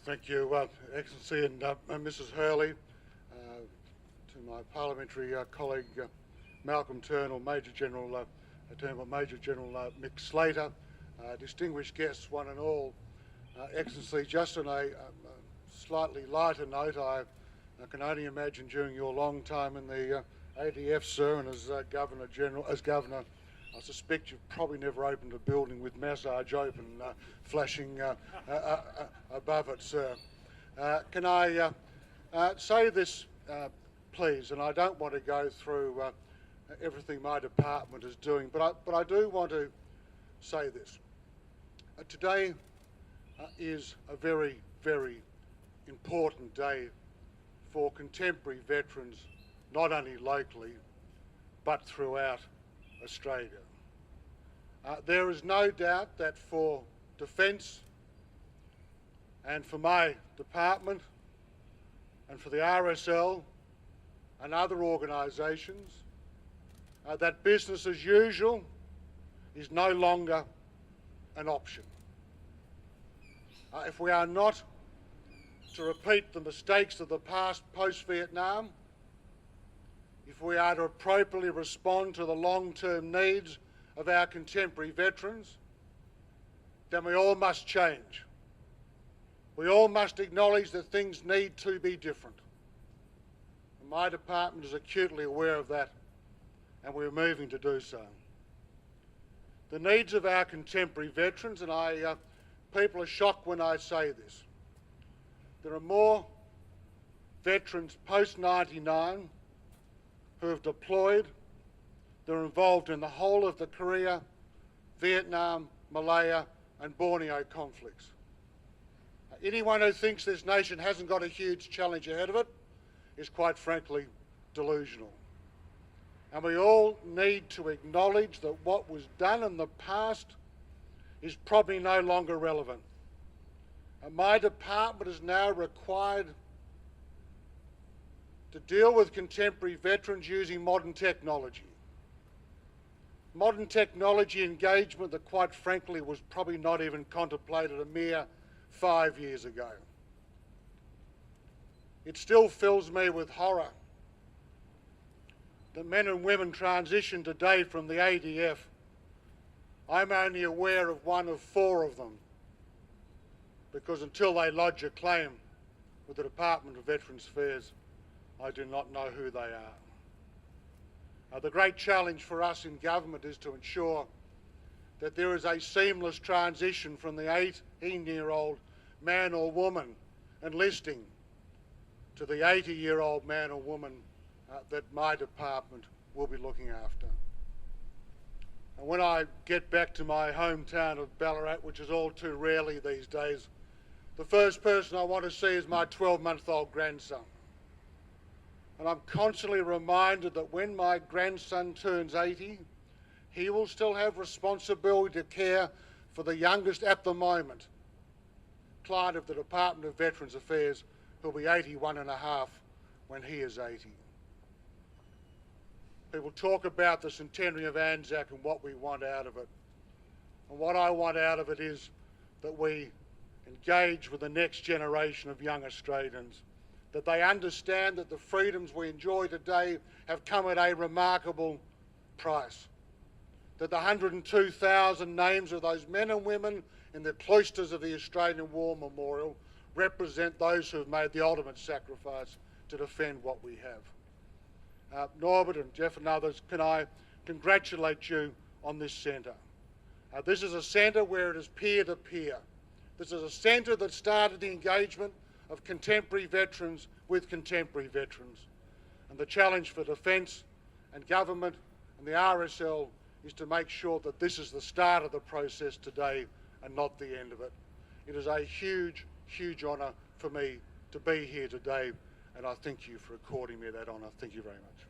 Thank you, Excellency and Mrs Hurley, to my parliamentary colleague Malcolm Turnbull, Major General Mick Slater, distinguished guests one and all. Excellency, just on a slightly lighter note, I can only imagine during your long time in the ADF, sir, and as Governor, I suspect you've probably never opened a building with massage open, flashing above it, sir. Can I say this, please? And I don't want to go through everything my department is doing, but I do want to say this. Today is a very, very important day for contemporary veterans, not only locally, but throughout Australia. There is no doubt that for Defence and for my department and for the RSL and other organisations, that business as usual is no longer an option. If we are not to repeat the mistakes of the past post-Vietnam, if we are to appropriately respond to the long-term needs of our contemporary veterans, then we all must change. We all must acknowledge that things need to be different. And my department is acutely aware of that, and we're moving to do so. The needs of our contemporary veterans, and people are shocked when I say this, there are more veterans post-99 who have deployed, they're involved in the whole of the Korea, Vietnam, Malaya and Borneo conflicts. Anyone who thinks this nation hasn't got a huge challenge ahead of it is quite frankly delusional. And we all need to acknowledge that what was done in the past is probably no longer relevant. And my department is now required to deal with contemporary veterans using modern technology. Modern technology engagement that quite frankly was probably not even contemplated a mere 5 years ago. It still fills me with horror that men and women transition today from the ADF. I'm only aware of one of 4 of them, because until they lodge a claim with the Department of Veterans Affairs, I do not know who they are. The great challenge for us in government is to ensure that there is a seamless transition from the 18-year-old man or woman enlisting to the 80-year-old man or woman that my department will be looking after. And when I get back to my hometown of Ballarat, which is all too rarely these days, the first person I want to see is my 12-month-old grandson. And I'm constantly reminded that when my grandson turns 80, he will still have responsibility to care for the youngest at the moment client of the Department of Veterans Affairs, who'll be 81 and a half when he is 80. People talk about the centenary of Anzac and what we want out of it. And what I want out of it is that we engage with the next generation of young Australians, that they understand that the freedoms we enjoy today have come at a remarkable price, that the 102,000 names of those men and women in the cloisters of the Australian War Memorial represent those who have made the ultimate sacrifice to defend what we have. Norbert and Jeff and others, can I congratulate you on this centre. This is a centre where it is peer-to-peer. This is a centre that started the engagement of contemporary veterans with contemporary veterans. And the challenge for Defence and Government and the RSL is to make sure that this is the start of the process today and not the end of it. It is a huge, huge honour for me to be here today, and I thank you for according me that honour. Thank you very much.